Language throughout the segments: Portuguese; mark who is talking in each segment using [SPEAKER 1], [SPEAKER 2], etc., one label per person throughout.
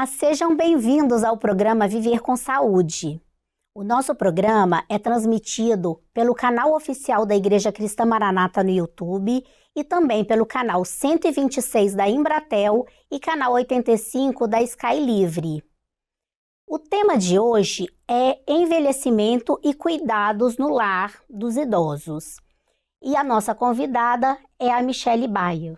[SPEAKER 1] sejam bem-vindos ao programa Viver com Saúde. O nosso programa é transmitido pelo canal oficial da Igreja Cristã Maranata no YouTube e também pelo canal 126 da Embratel e canal 85 da Sky Livre. O tema de hoje é envelhecimento e cuidados no lar dos idosos. E a nossa convidada é a Michele Baio.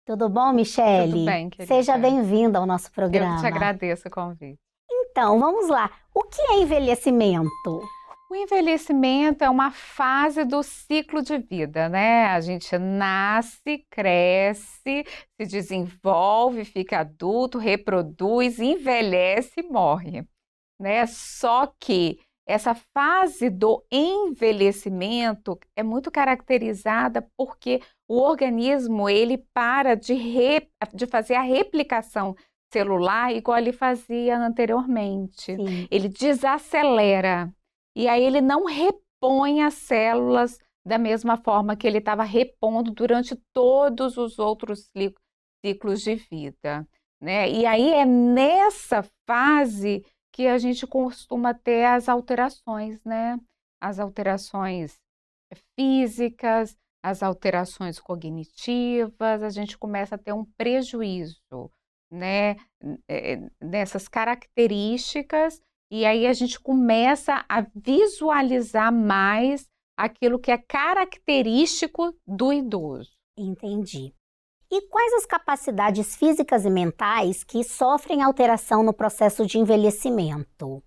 [SPEAKER 1] Tudo bom, Michele?
[SPEAKER 2] Tudo bem, querida.
[SPEAKER 1] Seja bem-vinda ao nosso programa.
[SPEAKER 2] Eu te agradeço o convite.
[SPEAKER 1] Então, vamos lá. O que é envelhecimento?
[SPEAKER 2] O envelhecimento é uma fase do ciclo de vida, né? A gente nasce, cresce, se desenvolve, fica adulto, reproduz, envelhece e morre, né? Só que essa fase do envelhecimento é muito caracterizada porque o organismo ele para de fazer a replicação celular igual ele fazia anteriormente.
[SPEAKER 1] Sim.
[SPEAKER 2] Ele desacelera e aí ele não repõe as células da mesma forma que ele estava repondo durante todos os outros ciclos de vida, né? E aí é nessa fase que a gente costuma ter as alterações, né? As alterações físicas, as alterações cognitivas, a gente começa a ter um prejuízo, né? Nessas características, e aí a gente começa a visualizar mais aquilo que é característico do idoso.
[SPEAKER 1] Entendi. E quais as capacidades físicas e mentais que sofrem alteração no processo de envelhecimento?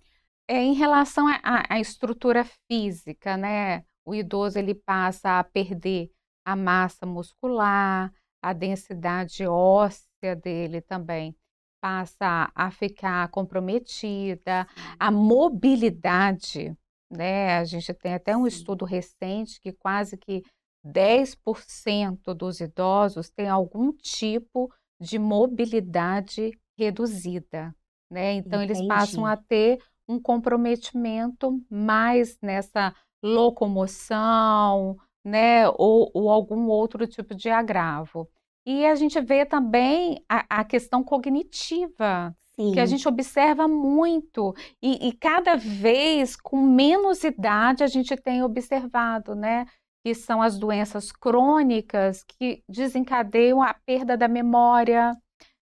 [SPEAKER 2] Em relação à estrutura física, né? O idoso ele passa a perder a massa muscular, a densidade óssea dele também passa a ficar comprometida, a mobilidade, né? A gente tem até um estudo recente que quase que 10% dos idosos têm algum tipo de mobilidade reduzida, né? Então, eles passam a ter um comprometimento mais nessa locomoção, né? Ou algum outro tipo de agravo. E a gente vê também a questão cognitiva, que a gente observa muito, e cada vez com menos idade a gente tem observado, né? Que são as doenças crônicas que desencadeiam a perda da memória,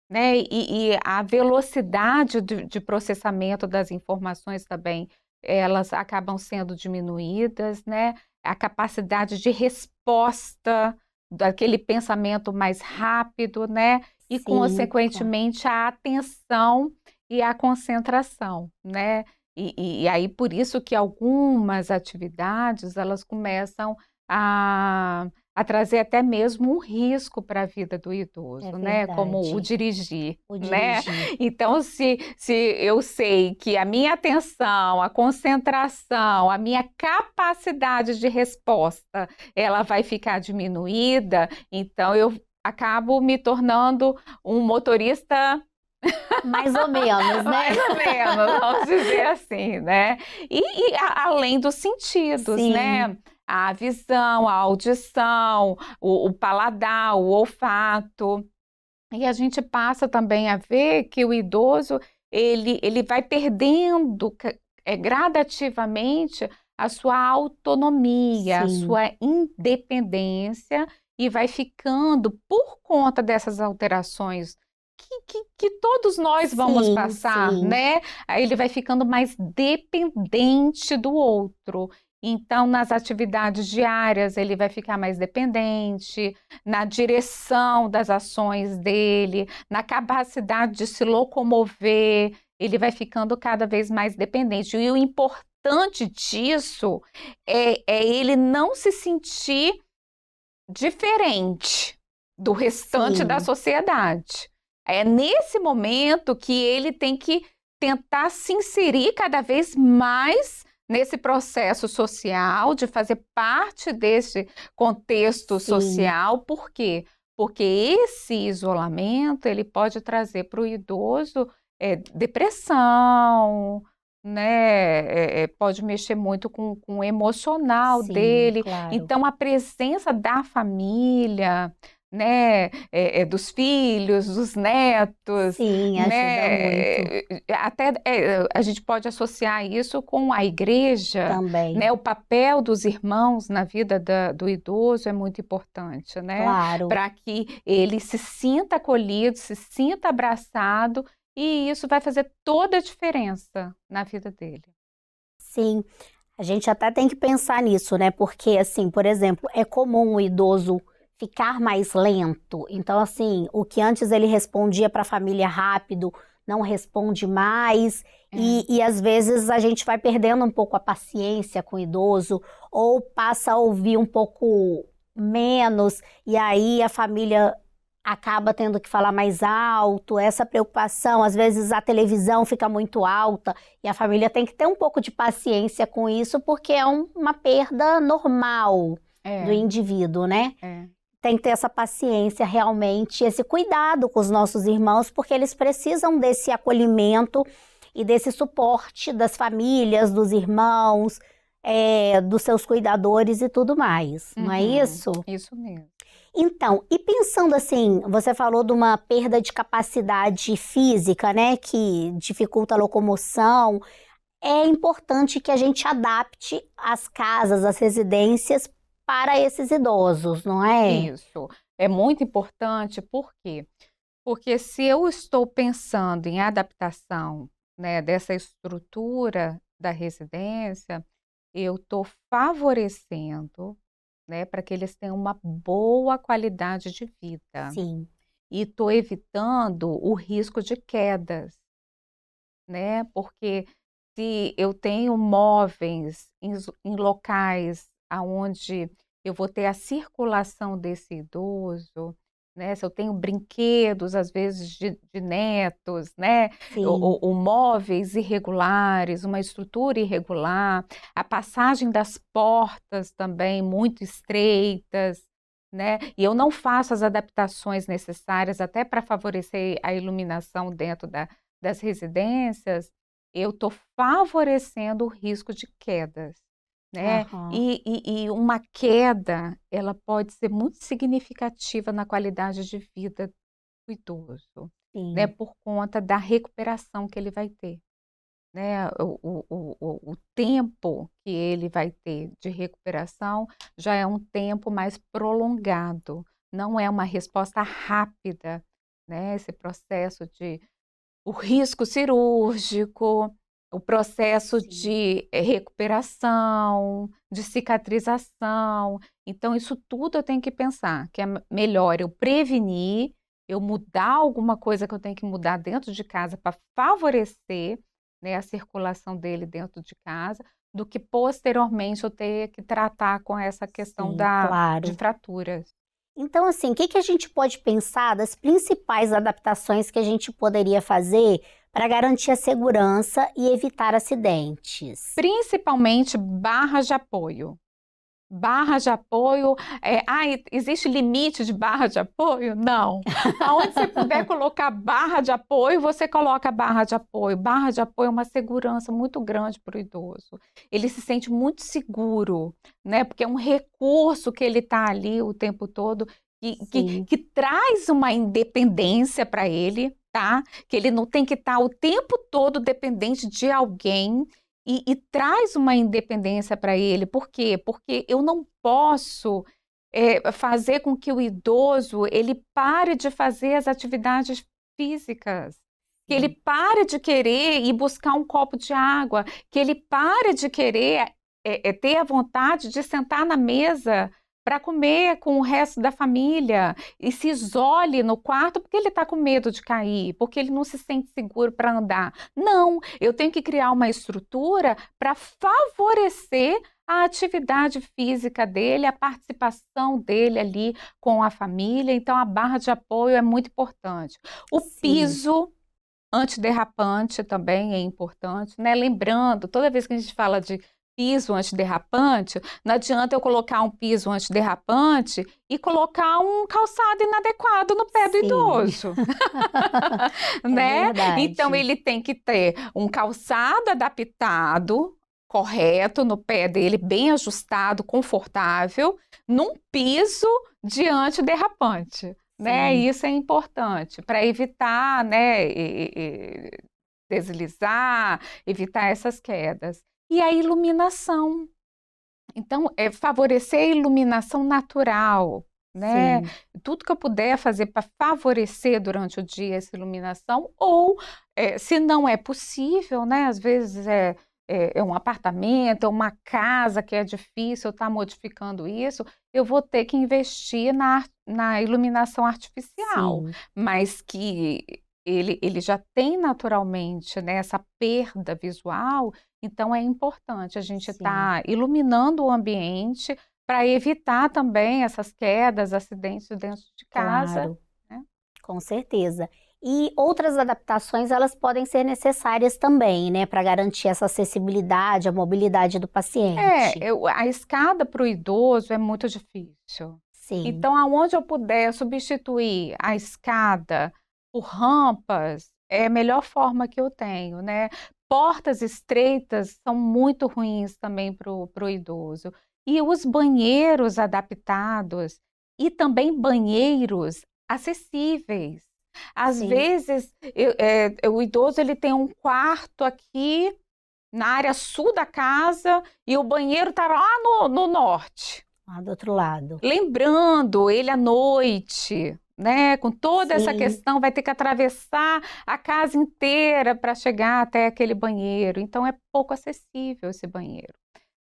[SPEAKER 2] né? E a velocidade de processamento das informações também, elas acabam sendo diminuídas, né? A capacidade de resposta daquele pensamento mais rápido, né? E, consequentemente, a atenção e a concentração, né? E aí, por isso que algumas atividades, elas começam a trazer até mesmo um risco para a vida do idoso, né? Como o dirigir, né? Então, se eu sei que a minha atenção, a concentração, a minha capacidade de resposta, ela vai ficar diminuída, então eu acabo me tornando um motorista
[SPEAKER 1] mais ou menos, né?
[SPEAKER 2] Mais ou menos, vamos dizer assim, né? E além dos sentidos, né? A visão, a audição, o paladar, o olfato. E a gente passa também a ver que o idoso, ele vai perdendo gradativamente a sua autonomia, a sua independência, e vai ficando, por conta dessas alterações que todos nós vamos passar, né? Aí ele vai ficando mais dependente do outro. Então, nas atividades diárias, ele vai ficar mais dependente, na direção das ações dele, na capacidade de se locomover, ele vai ficando cada vez mais dependente. E o importante disso é ele não se sentir diferente do restante da sociedade. É nesse momento que ele tem que tentar se inserir cada vez mais nesse processo social, de fazer parte desse contexto social. Por quê? Porque esse isolamento, ele pode trazer para o idoso depressão, né? Pode mexer muito com o emocional dele. Então, a presença da família, né, dos filhos, dos netos,
[SPEAKER 1] Sim, ajuda
[SPEAKER 2] né,
[SPEAKER 1] muito
[SPEAKER 2] até a gente pode associar isso com a igreja,
[SPEAKER 1] também,
[SPEAKER 2] né, o papel dos irmãos na vida do idoso é muito importante, né,
[SPEAKER 1] claro.
[SPEAKER 2] para que ele se sinta acolhido, se sinta abraçado, e isso vai fazer toda a diferença na vida dele.
[SPEAKER 1] Sim, a gente até tem que pensar nisso, né? Porque, assim, por exemplo, é comum o idoso ficar mais lento. Então, assim, o que antes ele respondia para a família rápido, não responde mais.
[SPEAKER 2] É.
[SPEAKER 1] E às vezes a gente vai perdendo um pouco a paciência com o idoso, ou passa a ouvir um pouco menos, e aí a família acaba tendo que falar mais alto. Essa preocupação, às vezes a televisão fica muito alta. E a família tem que ter um pouco de paciência com isso, porque é uma perda normal do
[SPEAKER 2] É,
[SPEAKER 1] indivíduo, né?
[SPEAKER 2] é.
[SPEAKER 1] Tem que ter essa paciência realmente, esse cuidado com os nossos irmãos, porque eles precisam desse acolhimento e desse suporte das famílias, dos irmãos, dos seus cuidadores e tudo mais, não é isso?
[SPEAKER 2] Isso mesmo.
[SPEAKER 1] Então, e pensando assim, você falou de uma perda de capacidade física, né, que dificulta a locomoção. É importante que a gente adapte as casas, as residências para esses idosos, não é?
[SPEAKER 2] Isso. É muito importante, por quê? Porque se eu estou pensando em adaptação, né, dessa estrutura da residência, eu estou favorecendo, né, para que eles tenham uma boa qualidade de vida.
[SPEAKER 1] Sim,
[SPEAKER 2] E estou evitando o risco de quedas, né? Porque se eu tenho móveis em locais aonde eu vou ter a circulação desse idoso, né? Se eu tenho brinquedos, às vezes de netos, né?
[SPEAKER 1] sim,
[SPEAKER 2] Ou móveis irregulares, uma estrutura irregular, a passagem das portas também muito estreitas, né? E eu não faço as adaptações necessárias até para favorecer a iluminação dentro das residências, eu estou favorecendo o risco de quedas, né?
[SPEAKER 1] aham,
[SPEAKER 2] E uma queda, ela pode ser muito significativa na qualidade de vida do idoso, né?
[SPEAKER 1] sim,
[SPEAKER 2] Por conta da recuperação que ele vai ter, né? O tempo que ele vai ter de recuperação já é um tempo mais prolongado, não é uma resposta rápida, né? Esse processo de o risco cirúrgico, o processo
[SPEAKER 1] sim,
[SPEAKER 2] de recuperação, de cicatrização. Então, isso tudo eu tenho que pensar, que é melhor eu prevenir, eu mudar alguma coisa que eu tenho que mudar dentro de casa para favorecer, né, a circulação dele dentro de casa, do que posteriormente eu ter que tratar com essa questão
[SPEAKER 1] sim,
[SPEAKER 2] de
[SPEAKER 1] claro.
[SPEAKER 2] fraturas.
[SPEAKER 1] Então, assim, o que que a gente pode pensar das principais adaptações que a gente poderia fazer para garantir a segurança e evitar acidentes?
[SPEAKER 2] Principalmente barras de apoio. Barra de apoio, existe limite de barra de apoio? Não. Aonde você puder colocar barra de apoio, você coloca barra de apoio. Barra de apoio é uma segurança muito grande para o idoso. Ele se sente muito seguro, né? Porque é um recurso que ele está ali o tempo todo,
[SPEAKER 1] Sim,
[SPEAKER 2] que traz uma independência para ele, tá? Que ele não tem que estar o tempo todo dependente de alguém. E traz uma independência para ele. Por quê? Porque eu não posso fazer com que o idoso ele pare de fazer as atividades físicas, que ele
[SPEAKER 1] sim,
[SPEAKER 2] pare de querer ir buscar um copo de água, que ele pare de querer ter a vontade de sentar na mesa para comer com o resto da família e se isole no quarto porque ele está com medo de cair, porque ele não se sente seguro para andar. Não, eu tenho que criar uma estrutura para favorecer a atividade física dele, a participação dele ali com a família. Então, a barra de apoio é muito importante. O
[SPEAKER 1] sim.
[SPEAKER 2] piso antiderrapante também é importante, né? Lembrando, toda vez que a gente fala de piso antiderrapante, não adianta eu colocar um piso antiderrapante e colocar um calçado inadequado no pé do
[SPEAKER 1] Sim,
[SPEAKER 2] idoso,
[SPEAKER 1] é
[SPEAKER 2] né? Então
[SPEAKER 1] verdade.
[SPEAKER 2] ele tem que ter um calçado adaptado correto no pé dele, bem ajustado, confortável, num piso de antiderrapante, né?
[SPEAKER 1] Sim,
[SPEAKER 2] Isso é importante para evitar, né, deslizar, evitar essas quedas. E a iluminação. Então, é favorecer a iluminação natural, né?
[SPEAKER 1] sim,
[SPEAKER 2] Tudo que eu puder fazer para favorecer durante o dia essa iluminação, ou se não é possível, né? Às vezes é um apartamento, é uma casa que é difícil eu estar modificando isso, eu vou ter que investir na iluminação artificial,
[SPEAKER 1] sim,
[SPEAKER 2] mas que ele já tem naturalmente, né, essa perda visual, então é importante a gente
[SPEAKER 1] sim,
[SPEAKER 2] estar iluminando o ambiente para evitar também essas quedas, acidentes dentro de casa,
[SPEAKER 1] claro.
[SPEAKER 2] né.
[SPEAKER 1] Com certeza. E outras adaptações, elas podem ser necessárias também, né, para garantir essa acessibilidade, a mobilidade do paciente.
[SPEAKER 2] A escada para o idoso é muito difícil.
[SPEAKER 1] Sim,
[SPEAKER 2] Então, aonde eu puder substituir a escada por rampas, é a melhor forma que eu tenho, né. Portas estreitas são muito ruins também para o idoso. E os banheiros adaptados e também banheiros acessíveis. Às
[SPEAKER 1] sim,
[SPEAKER 2] vezes, o idoso ele tem um quarto aqui na área sul da casa e o banheiro está lá no norte.
[SPEAKER 1] lá do outro lado.
[SPEAKER 2] Lembrando ele à noite, né, com toda essa
[SPEAKER 1] Sim,
[SPEAKER 2] questão, vai ter que atravessar a casa inteira para chegar até aquele banheiro, então é pouco acessível esse banheiro.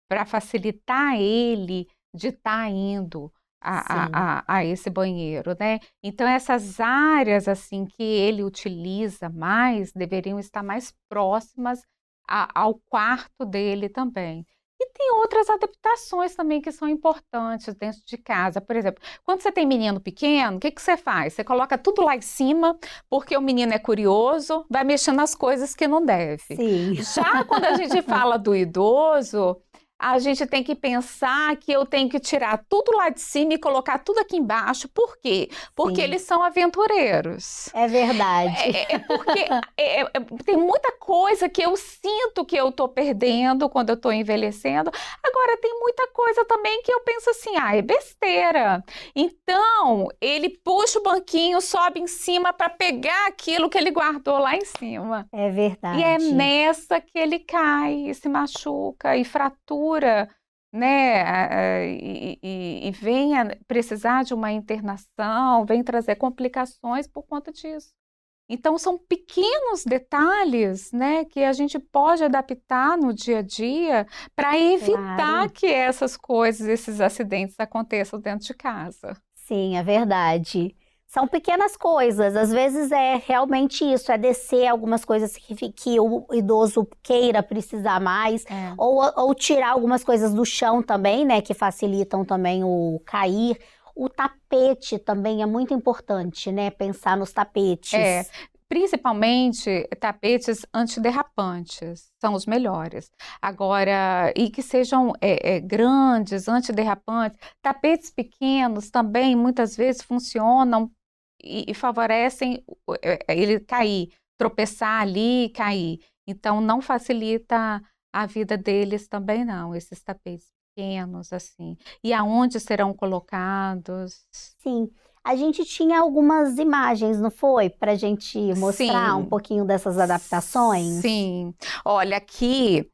[SPEAKER 2] Para facilitar ele de estar indo
[SPEAKER 1] sim,
[SPEAKER 2] a esse banheiro, né. Então essas áreas, assim, que ele utiliza mais, deveriam estar mais próximas ao quarto dele também. E tem outras adaptações também que são importantes dentro de casa, por exemplo, quando você tem menino pequeno, o que que você faz? Você coloca tudo lá em cima, porque o menino é curioso, vai mexer nas coisas que não deve.
[SPEAKER 1] sim,
[SPEAKER 2] Já quando a gente fala do idoso, a gente tem que pensar que eu tenho que tirar tudo lá de cima e colocar tudo aqui embaixo. Por quê? Porque
[SPEAKER 1] sim,
[SPEAKER 2] eles são aventureiros.
[SPEAKER 1] é verdade.
[SPEAKER 2] Porque tem muita coisa que eu sinto que eu estou perdendo quando eu estou envelhecendo. Agora, tem muita coisa também que eu penso assim, ah, é besteira. Então, ele puxa o banquinho, sobe em cima para pegar aquilo que ele guardou lá em cima.
[SPEAKER 1] É
[SPEAKER 2] E é
[SPEAKER 1] verdade.
[SPEAKER 2] nessa que ele cai e se machuca e fratura, né? E vem a precisar de uma internação, vem trazer complicações por conta disso. Então, são pequenos detalhes, né, que a gente pode adaptar no dia a dia para evitar
[SPEAKER 1] Claro.
[SPEAKER 2] que essas coisas, esses acidentes aconteçam dentro de casa.
[SPEAKER 1] Sim, é verdade. São pequenas coisas, às vezes é realmente isso, é descer algumas coisas que o idoso queira precisar mais,
[SPEAKER 2] É.
[SPEAKER 1] ou tirar algumas coisas do chão também, né, que facilitam também o cair. O tapete também é muito importante, né, pensar nos
[SPEAKER 2] É,
[SPEAKER 1] tapetes.
[SPEAKER 2] principalmente tapetes antiderrapantes, são os melhores. Agora, e que sejam grandes, antiderrapantes. Tapetes pequenos também muitas vezes funcionam e favorecem ele cair, tropeçar ali e cair. Então, não facilita a vida deles também, não, esses tapetes pequenos, assim. E aonde serão colocados?
[SPEAKER 1] Sim, a gente tinha algumas imagens, não foi, pra gente mostrar um
[SPEAKER 2] Sim.
[SPEAKER 1] pouquinho dessas adaptações?
[SPEAKER 2] Sim. Olha, aqui,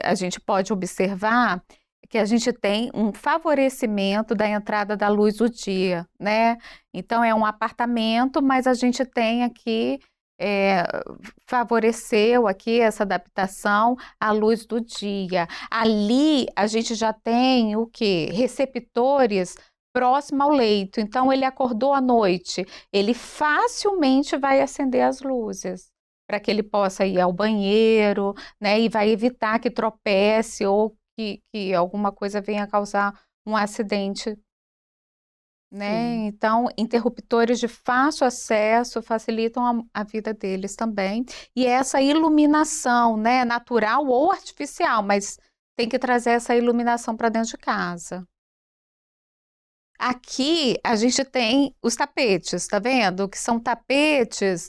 [SPEAKER 2] a gente pode observar que a gente tem um favorecimento da entrada da luz do dia, né. Então é um apartamento, mas a gente tem aqui, eh, favoreceu aqui essa adaptação à luz do dia. Ali, a gente já tem o quê? Receptores próximo ao leito, então ele acordou à noite, ele facilmente vai acender as luzes, para que ele possa ir ao banheiro, né, e vai evitar que tropece ou que alguma coisa venha causar um acidente, né.
[SPEAKER 1] Sim,
[SPEAKER 2] Então, interruptores de fácil acesso facilitam a vida deles também. E essa iluminação, né, natural ou artificial, mas tem que trazer essa iluminação para dentro de casa. Aqui a gente tem os tapetes, tá vendo? Que são tapetes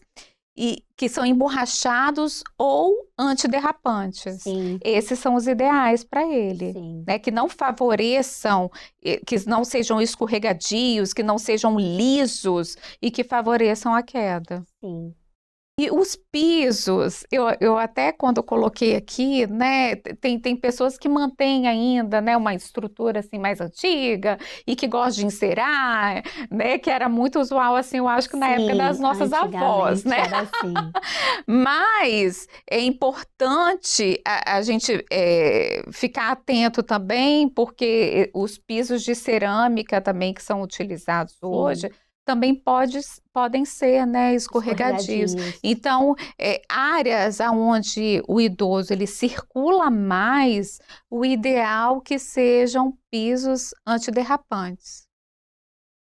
[SPEAKER 2] e que são emborrachados ou antiderrapantes.
[SPEAKER 1] Sim.
[SPEAKER 2] Esses são os ideais para ele,
[SPEAKER 1] Sim.
[SPEAKER 2] né? Que não favoreçam, que não sejam escorregadios, que não sejam lisos e que favoreçam a queda.
[SPEAKER 1] Sim.
[SPEAKER 2] E os pisos, eu até quando eu coloquei aqui, né, tem pessoas que mantêm ainda, né, uma estrutura assim mais antiga e que gostam de encerar, né, que era muito usual assim, eu acho que na época das nossas avós, né?
[SPEAKER 1] Era assim.
[SPEAKER 2] Mas é importante a gente ficar atento também, porque os pisos de cerâmica também que são utilizados hoje, também podem ser, né, escorregadios. Então, áreas onde o idoso ele circula mais, o ideal que sejam pisos antiderrapantes.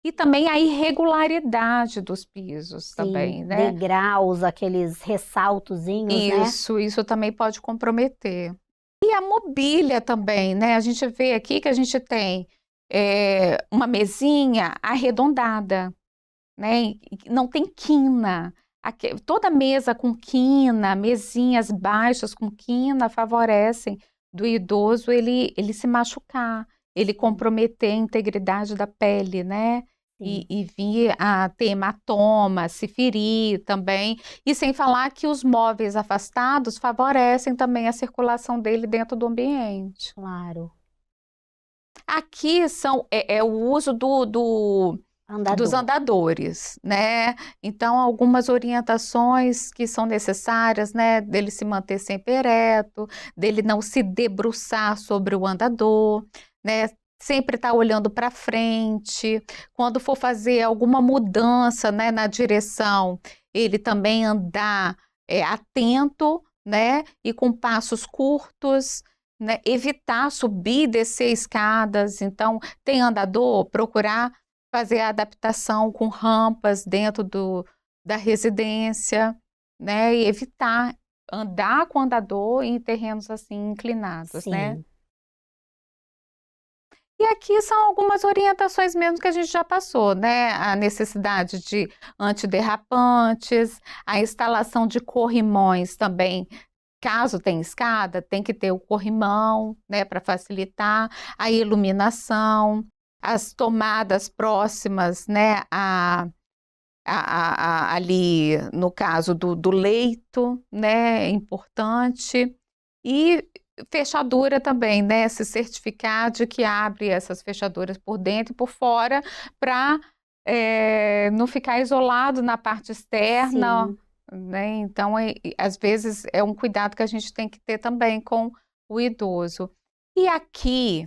[SPEAKER 2] E também a irregularidade dos pisos também, né?
[SPEAKER 1] Degraus, aqueles ressaltozinhos, né?
[SPEAKER 2] Isso também pode comprometer. E a mobília também, né? A gente vê aqui que a gente tem uma mesinha arredondada, né? Não tem quina. Toda mesa com quina, mesinhas baixas com quina favorecem do idoso ele se machucar, ele comprometer a integridade da pele, né? E vir a ter hematoma, se ferir também. E sem falar que os móveis afastados favorecem também a circulação dele dentro do ambiente.
[SPEAKER 1] Claro.
[SPEAKER 2] Aqui é o uso dos andadores, né? Então, algumas orientações que são necessárias, né? Dele se manter sempre ereto, dele não se debruçar sobre o andador, né? Sempre estar olhando para frente. Quando for fazer alguma mudança, né, na direção, ele também andar atento, né? E com passos curtos. Né, evitar subir e descer escadas. Então, tem andador, procurar fazer a adaptação com rampas dentro da residência, né, e evitar andar com andador em terrenos assim inclinados, né? E aqui são algumas orientações mesmo que a gente já passou, né? A necessidade de antiderrapantes, a instalação de corrimões também. Caso tenha escada, tem que ter o corrimão, né, para facilitar a iluminação, as tomadas próximas, né, ali no caso do leito, né, é importante. E fechadura também, né, se certificar de que abre essas fechaduras por dentro e por fora para não ficar isolado na parte externa.
[SPEAKER 1] Sim.
[SPEAKER 2] Né? Então, às vezes, é um cuidado que a gente tem que ter também com o idoso. E aqui,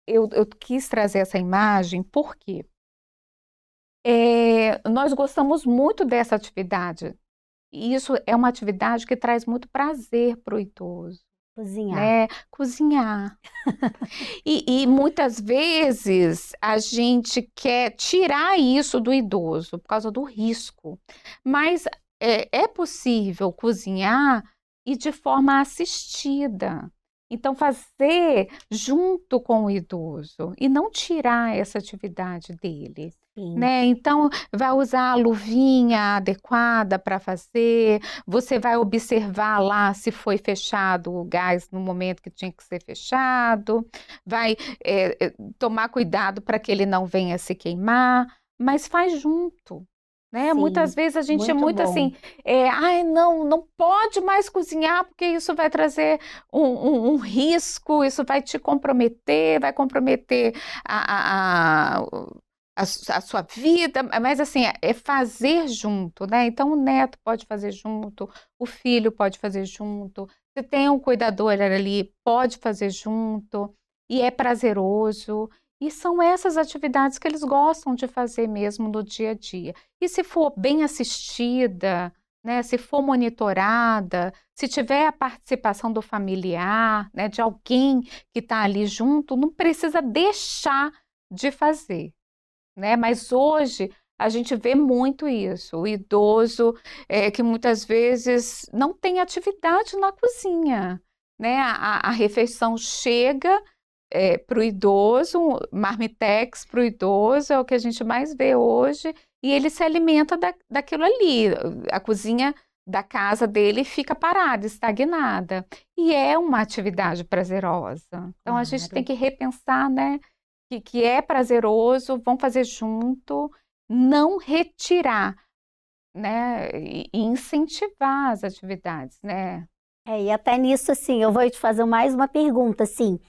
[SPEAKER 2] eu quis trazer essa imagem porque nós gostamos muito dessa atividade. E isso é uma atividade que traz muito prazer para o idoso.
[SPEAKER 1] Cozinhar.
[SPEAKER 2] Né? Cozinhar. E muitas vezes a gente quer tirar isso do idoso por causa do risco. Mas é possível cozinhar e de forma assistida. Então, fazer junto com o idoso e não tirar essa atividade dele. Né? Então, vai usar a luvinha adequada para fazer, você vai observar lá se foi fechado o gás no momento que tinha que ser fechado, vai tomar cuidado para que ele não venha se queimar, mas faz junto. Né? Muitas vezes a gente é muito assim, não pode mais cozinhar porque isso vai trazer um risco, isso vai te comprometer, vai comprometer a sua vida, mas assim, é fazer junto, né? Então o neto pode fazer junto, o filho pode fazer junto, se tem um cuidador ali, pode fazer junto, e é prazeroso. E são essas atividades que eles gostam de fazer mesmo no dia a dia. E se for bem assistida, né, se for monitorada, se tiver a participação do familiar, né, de alguém que está ali junto, não precisa deixar de fazer. Né? Mas hoje a gente vê muito isso, o idoso que muitas vezes não tem atividade na cozinha. Né? A refeição chega para o idoso, marmitex para o idoso, é o que a gente mais vê hoje, e ele se alimenta daquilo ali. A cozinha da casa dele fica parada, estagnada. E é uma atividade prazerosa. Então a gente tem
[SPEAKER 1] Claro.
[SPEAKER 2] que repensar, né, que é prazeroso, vamos fazer junto, não retirar, né, e incentivar as atividades, né?
[SPEAKER 1] E até nisso, assim, eu vou te fazer mais uma pergunta, assim,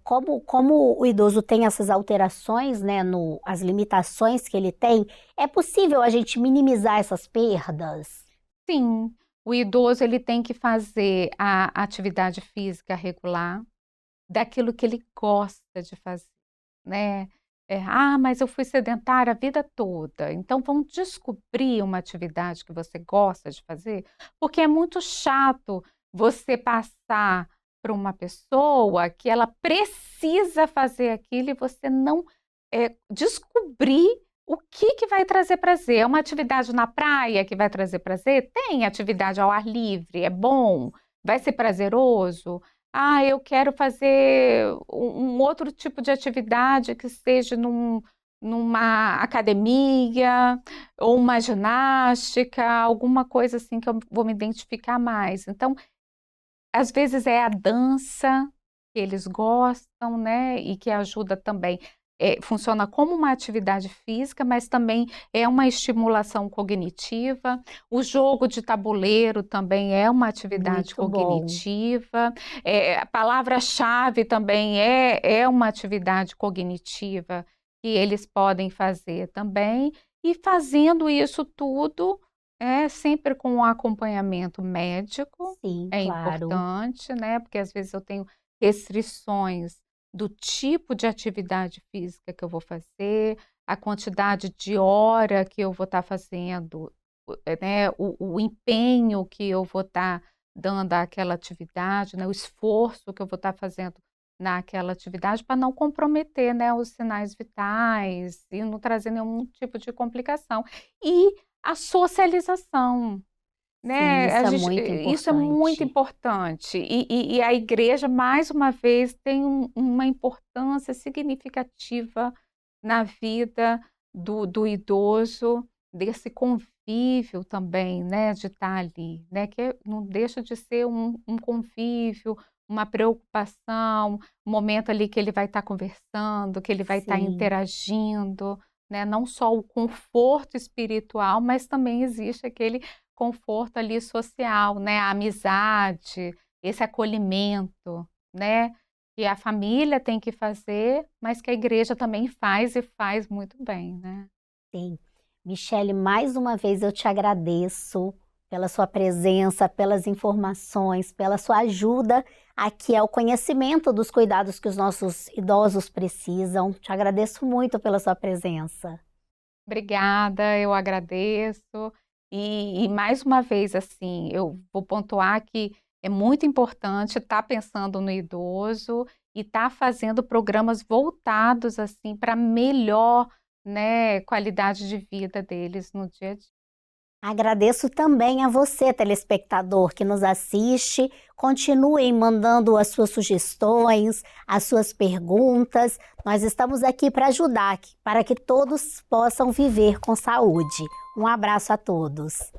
[SPEAKER 1] como o idoso tem essas alterações, né, as limitações que ele tem, é possível a gente minimizar essas perdas?
[SPEAKER 2] Sim, o idoso ele tem que fazer a atividade física regular, daquilo que ele gosta de fazer, né? Mas eu fui sedentária a vida toda. Então vamos descobrir uma atividade que você gosta de fazer, porque é muito chato você passar para uma pessoa que ela precisa fazer aquilo e você não descobrir o que vai trazer prazer. É uma atividade na praia que vai trazer prazer? Tem atividade ao ar livre, é bom, vai ser prazeroso. Eu quero fazer um outro tipo de atividade que seja numa academia ou uma ginástica, alguma coisa assim que eu vou me identificar mais. Então, às vezes é a dança que eles gostam, né? E que ajuda também. Funciona como uma atividade física, mas também é uma estimulação cognitiva. O jogo de tabuleiro também é uma atividade
[SPEAKER 1] Muito bom.
[SPEAKER 2] cognitiva. A palavra-chave também é uma atividade cognitiva que eles podem fazer também. E fazendo isso tudo, sempre com um acompanhamento médico,
[SPEAKER 1] Sim,
[SPEAKER 2] é
[SPEAKER 1] claro.
[SPEAKER 2] importante, né? Porque às vezes eu tenho restrições do tipo de atividade física que eu vou fazer, a quantidade de hora que eu vou estar fazendo, né? O empenho que eu vou estar dando àquela atividade, né? O esforço que eu vou estar fazendo naquela atividade para não comprometer, né, os sinais vitais e não trazer nenhum tipo de complicação. E a socialização,
[SPEAKER 1] Sim,
[SPEAKER 2] né?
[SPEAKER 1] isso é muito
[SPEAKER 2] Isso é muito
[SPEAKER 1] importante.
[SPEAKER 2] importante. E a igreja, mais uma vez, tem uma importância significativa na vida do idoso, desse convívio também, né? De estar ali, né? Que não deixa de ser um convívio, uma preocupação, um momento ali que ele vai estar conversando, que ele vai estar
[SPEAKER 1] Sim.
[SPEAKER 2] interagindo, né? Não só o conforto espiritual, mas também existe aquele conforto ali social, né, a amizade, esse acolhimento, né, que a família tem que fazer, mas que a igreja também faz e faz muito bem, né.
[SPEAKER 1] Sim. Michele, mais uma vez eu te agradeço pela sua presença, pelas informações, pela sua ajuda aqui ao conhecimento dos cuidados que os nossos idosos precisam. Te agradeço muito pela sua presença.
[SPEAKER 2] Obrigada, eu agradeço. E mais uma vez, assim, eu vou pontuar que é muito importante estar pensando no idoso e estar fazendo programas voltados, assim, para melhor, né, qualidade de vida deles no dia a dia.
[SPEAKER 1] Agradeço também a você, telespectador, que nos assiste. Continuem mandando as suas sugestões, as suas perguntas. Nós estamos aqui para ajudar, para que todos possam viver com saúde. Um abraço a todos.